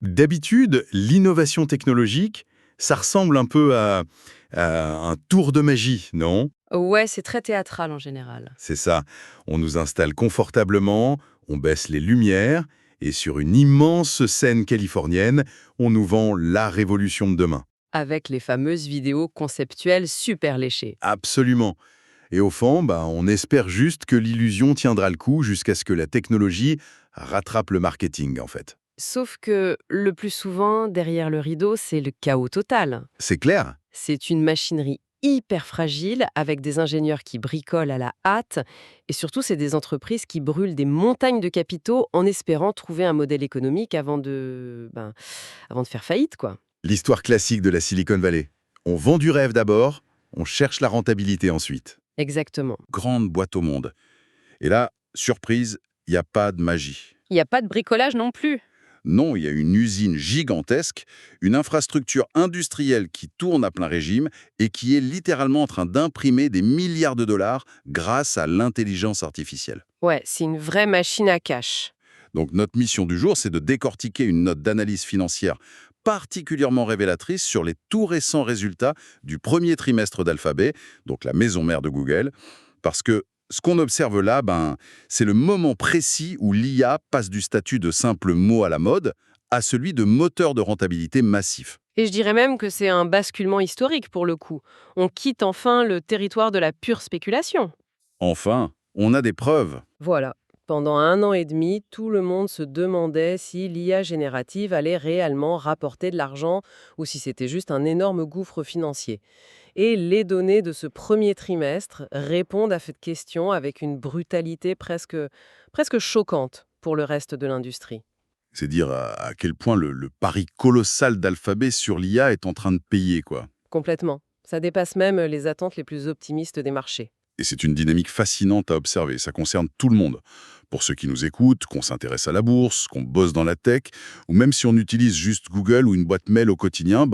D'habitude, l'innovation technologique, ça ressemble un peu à un tour de magie, non? Ouais, c'est très théâtral en général. C'est ça. On nous installe confortablement, on baisse les lumières, et sur une immense scène californienne, on nous vend la révolution de demain. Avec les fameuses vidéos conceptuelles super léchées. Absolument. Et au fond, on espère juste que l'illusion tiendra le coup jusqu'à ce que la technologie rattrape le marketing, en fait. Sauf que le plus souvent, derrière le rideau, c'est le chaos total. C'est clair? C'est une machinerie hyper fragile avec des ingénieurs qui bricolent à la hâte et surtout c'est des entreprises qui brûlent des montagnes de capitaux en espérant trouver un modèle économique avant de faire faillite quoi. L'histoire classique de la Silicon Valley. On vend du rêve d'abord, on cherche la rentabilité ensuite. Exactement. Grande boîte au monde. Et là, surprise, il n'y a pas de magie. Il n'y a pas de bricolage non plus. Non, il y a une usine gigantesque, une infrastructure industrielle qui tourne à plein régime et qui est littéralement en train d'imprimer des milliards de dollars grâce à l'intelligence artificielle. Ouais, c'est une vraie machine à cash. Donc notre mission du jour, c'est de décortiquer une note d'analyse financière particulièrement révélatrice sur les tout récents résultats du premier trimestre d'Alphabet, donc la maison mère de Google, parce que ce qu'on observe là, c'est le moment précis où l'IA passe du statut de simple mot à la mode à celui de moteur de rentabilité massif. Et je dirais même que c'est un basculement historique pour le coup. On quitte enfin le territoire de la pure spéculation. Enfin, on a des preuves. Voilà. Pendant 1 an et demi, tout le monde se demandait si l'IA générative allait réellement rapporter de l'argent ou si c'était juste un énorme gouffre financier. Et les données de ce premier trimestre répondent à cette question avec une brutalité presque choquante pour le reste de l'industrie. C'est dire à quel point le pari colossal d'Alphabet sur l'IA est en train de payer, quoi. Complètement. Ça dépasse même les attentes les plus optimistes des marchés. Et c'est une dynamique fascinante à observer. Ça concerne tout le monde. Pour ceux qui nous écoutent, qu'on s'intéresse à la bourse, qu'on bosse dans la tech, ou même si on utilise juste Google ou une boîte mail au quotidien,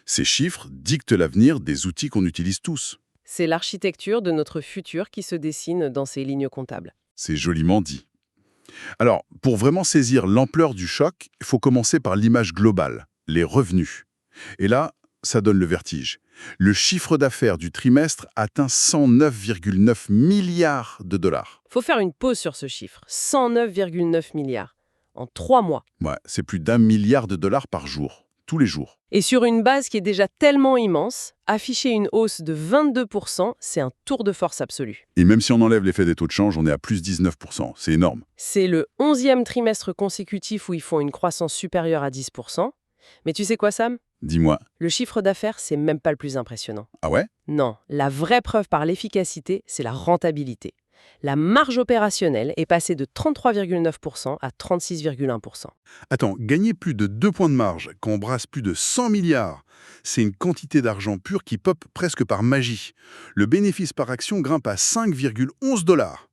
ces chiffres dictent l'avenir des outils qu'on utilise tous. C'est l'architecture de notre futur qui se dessine dans ces lignes comptables. C'est joliment dit. Alors, pour vraiment saisir l'ampleur du choc, il faut commencer par l'image globale, les revenus. Et là, ça donne le vertige. Le chiffre d'affaires du trimestre atteint 109,9 milliards de dollars. Faut faire une pause sur ce chiffre. 109,9 milliards. En 3 mois. Ouais, c'est plus d'1 milliard de dollars par jour, tous les jours. Et sur une base qui est déjà tellement immense, afficher une hausse de 22%, c'est un tour de force absolu. Et même si on enlève l'effet des taux de change, on est à plus 19%. C'est énorme. C'est le 11e trimestre consécutif où ils font une croissance supérieure à 10%. Mais tu sais quoi, Sam? Dis-moi. Le chiffre d'affaires, c'est même pas le plus impressionnant. Ah ouais? Non, la vraie preuve par l'efficacité, c'est la rentabilité. La marge opérationnelle est passée de 33,9% à 36,1%. Attends, gagner plus de 2 points de marge quand on brasse plus de 100 milliards, c'est une quantité d'argent pur qui pop presque par magie. Le bénéfice par action grimpe à 5,11 dollars.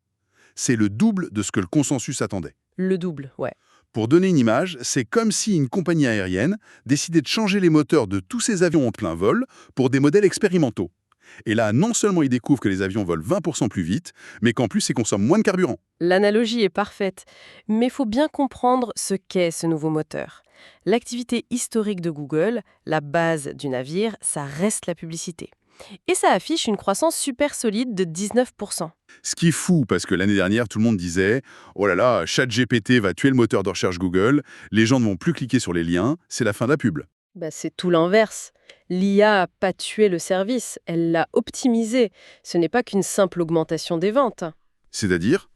C'est le double de ce que le consensus attendait. Le double, ouais. Pour donner une image, c'est comme si une compagnie aérienne décidait de changer les moteurs de tous ses avions en plein vol pour des modèles expérimentaux. Et là, non seulement ils découvrent que les avions volent 20% plus vite, mais qu'en plus ils consomment moins de carburant. L'analogie est parfaite, mais il faut bien comprendre ce qu'est ce nouveau moteur. L'activité historique de Google, la base du navire, ça reste la publicité. Et ça affiche une croissance super solide de 19%. Ce qui est fou, parce que l'année dernière, tout le monde disait « Oh là là, ChatGPT va tuer le moteur de recherche Google, les gens ne vont plus cliquer sur les liens, c'est la fin de la pub. » C'est tout l'inverse. L'IA n'a pas tué le service, elle l'a optimisé. Ce n'est pas qu'une simple augmentation des ventes. C'est-à-dire,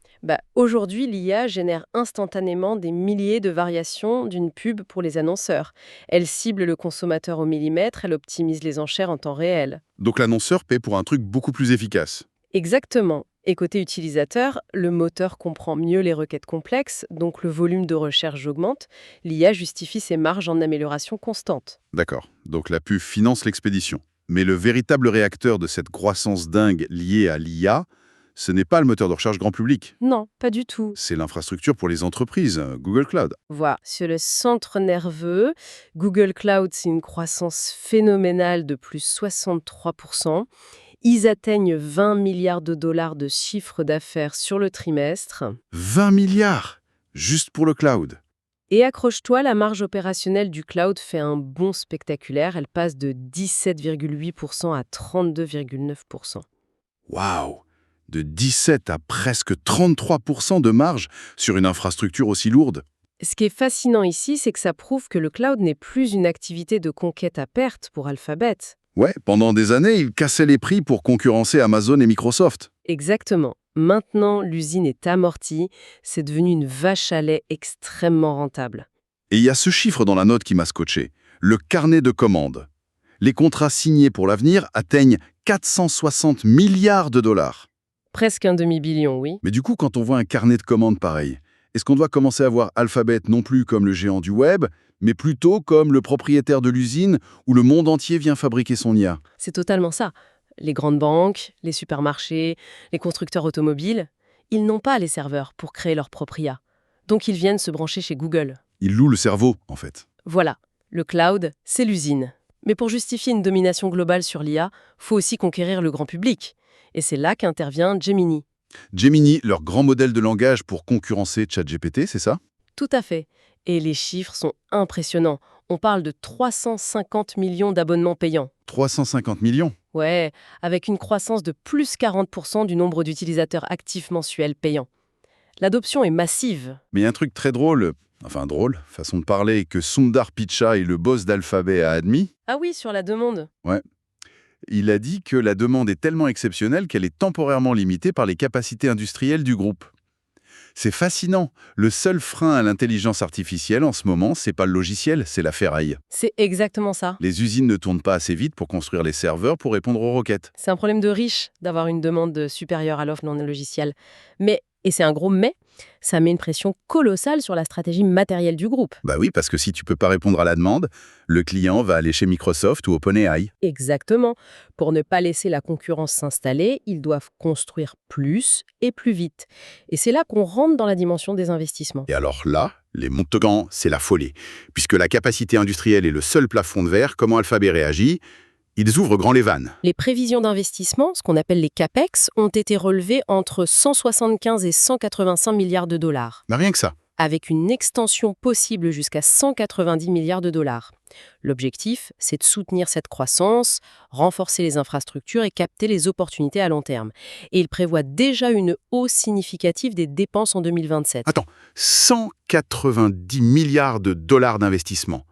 Aujourd'hui, l'IA génère instantanément des milliers de variations d'une pub pour les annonceurs. Elle cible le consommateur au millimètre, elle optimise les enchères en temps réel. donc l'annonceur paie pour un truc beaucoup plus efficace. Exactement. Et côté utilisateur, le moteur comprend mieux les requêtes complexes, donc le volume de recherche augmente. L'IA justifie ses marges en amélioration constante. D'accord, donc la pub finance l'expédition. Mais le véritable réacteur de cette croissance dingue liée à l'IA, ce n'est pas le moteur de recherche grand public. Non, pas du tout. C'est l'infrastructure pour les entreprises, Google Cloud. Voilà, sur le centre nerveux, Google Cloud, c'est une croissance phénoménale de plus 63%. Ils atteignent 20 milliards de dollars de chiffre d'affaires sur le trimestre. 20 milliards juste pour le cloud. Et accroche-toi, la marge opérationnelle du cloud fait un bond spectaculaire. Elle passe de 17,8% à 32,9%. Waouh! De 17 à presque 33% de marge sur une infrastructure aussi lourde. Ce qui est fascinant ici, c'est que ça prouve que le cloud n'est plus une activité de conquête à perte pour Alphabet. Ouais, pendant des années, ils cassaient les prix pour concurrencer Amazon et Microsoft. Exactement. Maintenant, l'usine est amortie, c'est devenu une vache à lait extrêmement rentable. Et il y a ce chiffre dans la note qui m'a scotché. Le carnet de commandes. Les contrats signés pour l'avenir atteignent 460 milliards de dollars. Presque un demi-billion, oui. Mais du coup, quand on voit un carnet de commandes pareil, est-ce qu'on doit commencer à voir Alphabet non plus comme le géant du web, mais plutôt comme le propriétaire de l'usine où le monde entier vient fabriquer son IA? C'est totalement ça. Les grandes banques, les supermarchés, les constructeurs automobiles, ils n'ont pas les serveurs pour créer leur propre IA. Donc ils viennent se brancher chez Google. Ils louent le cerveau, en fait. Voilà, le cloud, c'est l'usine. Mais pour justifier une domination globale sur l'IA, faut aussi conquérir le grand public. Et c'est là qu'intervient Gemini. Gemini, leur grand modèle de langage pour concurrencer ChatGPT, c'est ça? Tout à fait. Et les chiffres sont impressionnants. On parle de 350 millions d'abonnements payants. 350 millions. Ouais, avec une croissance de plus 40% du nombre d'utilisateurs actifs mensuels payants. L'adoption est massive. Mais il y a un truc très drôle, enfin drôle, façon de parler, que Sundar Pichai, le boss d'Alphabet, a admis. Ah oui, sur la demande. Ouais. Il a dit que la demande est tellement exceptionnelle qu'elle est temporairement limitée par les capacités industrielles du groupe. C'est fascinant. Le seul frein à l'intelligence artificielle en ce moment, c'est pas le logiciel, c'est la ferraille. C'est exactement ça. Les usines ne tournent pas assez vite pour construire les serveurs pour répondre aux requêtes. C'est un problème de riche d'avoir une demande supérieure à l'offre non logicielle. Mais, et c'est un gros mais, ça met une pression colossale sur la stratégie matérielle du groupe. Bah oui, parce que si tu peux pas répondre à la demande, le client va aller chez Microsoft ou OpenAI. Exactement. Pour ne pas laisser la concurrence s'installer, ils doivent construire plus et plus vite. Et c'est là qu'on rentre dans la dimension des investissements. Et alors là, les montants, c'est la folie. Puisque la capacité industrielle est le seul plafond de verre, comment Alphabet réagit? Ils ouvrent grand les vannes. Les prévisions d'investissement, ce qu'on appelle les CAPEX, ont été relevées entre 175 et 185 milliards de dollars, Mais rien que ça. avec une extension possible jusqu'à 190 milliards de dollars. L'objectif, c'est de soutenir cette croissance, renforcer les infrastructures et capter les opportunités à long terme. Et il prévoit déjà une hausse significative des dépenses en 2027. Attends, 190 milliards de dollars d'investissement.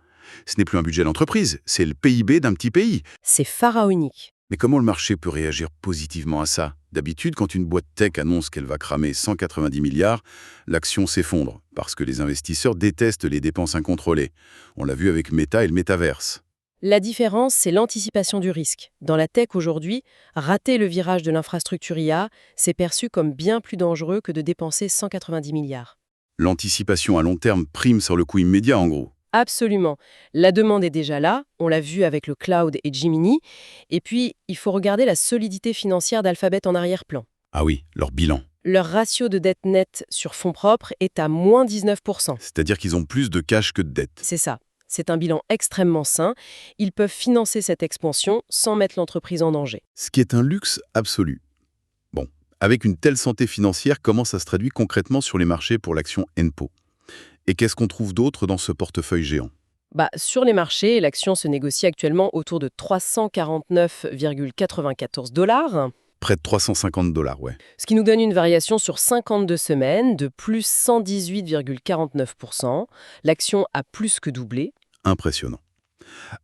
Ce n'est plus un budget d'entreprise, c'est le PIB d'un petit pays. C'est pharaonique. Mais comment le marché peut réagir positivement à ça? D'habitude, quand une boîte tech annonce qu'elle va cramer 190 milliards, l'action s'effondre, parce que les investisseurs détestent les dépenses incontrôlées. On l'a vu avec Meta et le métaverse. La différence, c'est l'anticipation du risque. Dans la tech aujourd'hui, rater le virage de l'infrastructure IA, c'est perçu comme bien plus dangereux que de dépenser 190 milliards. L'anticipation à long terme prime sur le coût immédiat, en gros. Absolument. La demande est déjà là, on l'a vu avec le cloud et Gemini. Et puis, il faut regarder la solidité financière d'Alphabet en arrière-plan. Ah oui, leur bilan. Leur ratio de dette nette sur fonds propres est à moins 19%. C'est-à-dire qu'ils ont plus de cash que de dette. C'est ça. C'est un bilan extrêmement sain. Ils peuvent financer cette expansion sans mettre l'entreprise en danger. Ce qui est un luxe absolu. Bon, avec une telle santé financière, comment ça se traduit concrètement sur les marchés pour l'action ENPO? Et qu'est-ce qu'on trouve d'autre dans ce portefeuille géant? Sur les marchés, l'action se négocie actuellement autour de 349,94 $, Près de 350 dollars, ouais. ce qui nous donne une variation sur 52 semaines de plus 118,49%. L'action a plus que doublé. Impressionnant.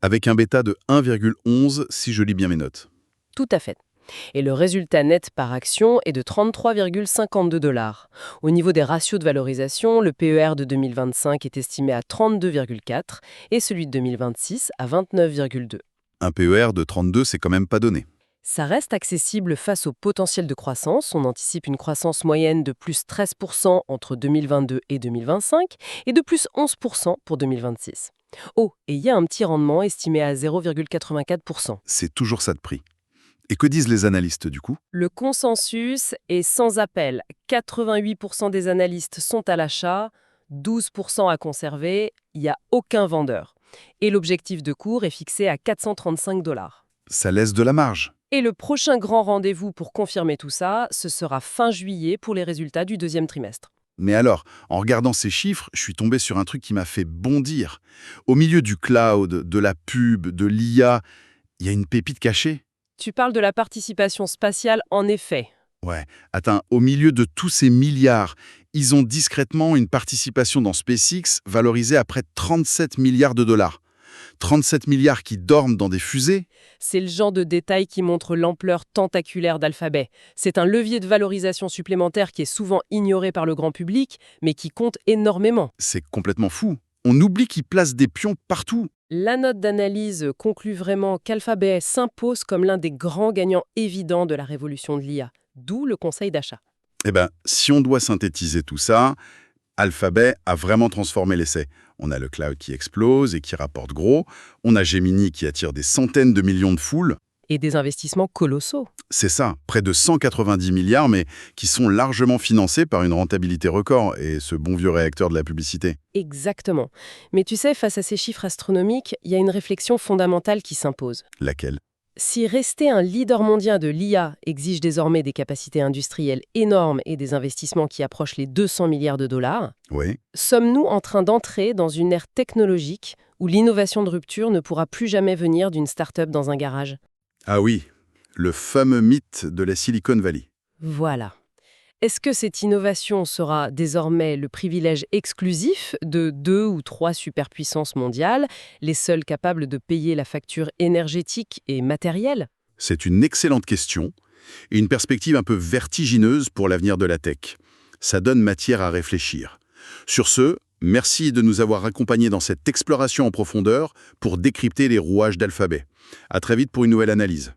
Avec un bêta de 1,11 si je lis bien mes notes. Tout à fait. Et le résultat net par action est de 33,52 $. Au niveau des ratios de valorisation, le PER de 2025 est estimé à 32,4 et celui de 2026 à 29,2. Un PER de 32, c'est quand même pas donné. Ça reste accessible face au potentiel de croissance. On anticipe une croissance moyenne de plus 13% entre 2022 et 2025 et de plus 11% pour 2026. Oh, et il y a un petit rendement estimé à 0,84%. C'est toujours ça de prix. Et que disent les analystes du coup? Le consensus est sans appel. 88% des analystes sont à l'achat, 12% à conserver, il n'y a aucun vendeur. Et l'objectif de cours est fixé à 435 $. Ça laisse de la marge. Et le prochain grand rendez-vous pour confirmer tout ça, ce sera fin juillet pour les résultats du deuxième trimestre. Mais alors, en regardant ces chiffres, je suis tombé sur un truc qui m'a fait bondir. Au milieu du cloud, de la pub, de l'IA, il y a une pépite cachée. Tu parles de la participation spatiale, en effet. Ouais, attends, au milieu de tous ces milliards, ils ont discrètement une participation dans SpaceX valorisée à près de 37 milliards de dollars. 37 milliards qui dorment dans des fusées. C'est le genre de détail qui montre l'ampleur tentaculaire d'Alphabet. C'est un levier de valorisation supplémentaire qui est souvent ignoré par le grand public, mais qui compte énormément. C'est complètement fou. On oublie qu'ils placent des pions partout. La note d'analyse conclut vraiment qu'Alphabet s'impose comme l'un des grands gagnants évidents de la révolution de l'IA, d'où le conseil d'achat. Eh bien, si on doit synthétiser tout ça, Alphabet a vraiment transformé l'essai. On a le cloud qui explose et qui rapporte gros. On a Gemini qui attire des centaines de millions de foules. Et des investissements colossaux. C'est ça, près de 190 milliards, mais qui sont largement financés par une rentabilité record et ce bon vieux réacteur de la publicité. Exactement. Mais tu sais, face à ces chiffres astronomiques, il y a une réflexion fondamentale qui s'impose. Laquelle? Si rester un leader mondial de l'IA exige désormais des capacités industrielles énormes et des investissements qui approchent les 200 milliards de dollars, Oui. sommes-nous en train d'entrer dans une ère technologique où l'innovation de rupture ne pourra plus jamais venir d'une start-up dans un garage? Ah oui, le fameux mythe de la Silicon Valley. Voilà. Est-ce que cette innovation sera désormais le privilège exclusif de 2 ou 3 superpuissances mondiales, les seules capables de payer la facture énergétique et matérielle? C'est une excellente question et une perspective un peu vertigineuse pour l'avenir de la tech. Ça donne matière à réfléchir. Sur ce, merci de nous avoir accompagnés dans cette exploration en profondeur pour décrypter les rouages d'Alphabet. À très vite pour une nouvelle analyse.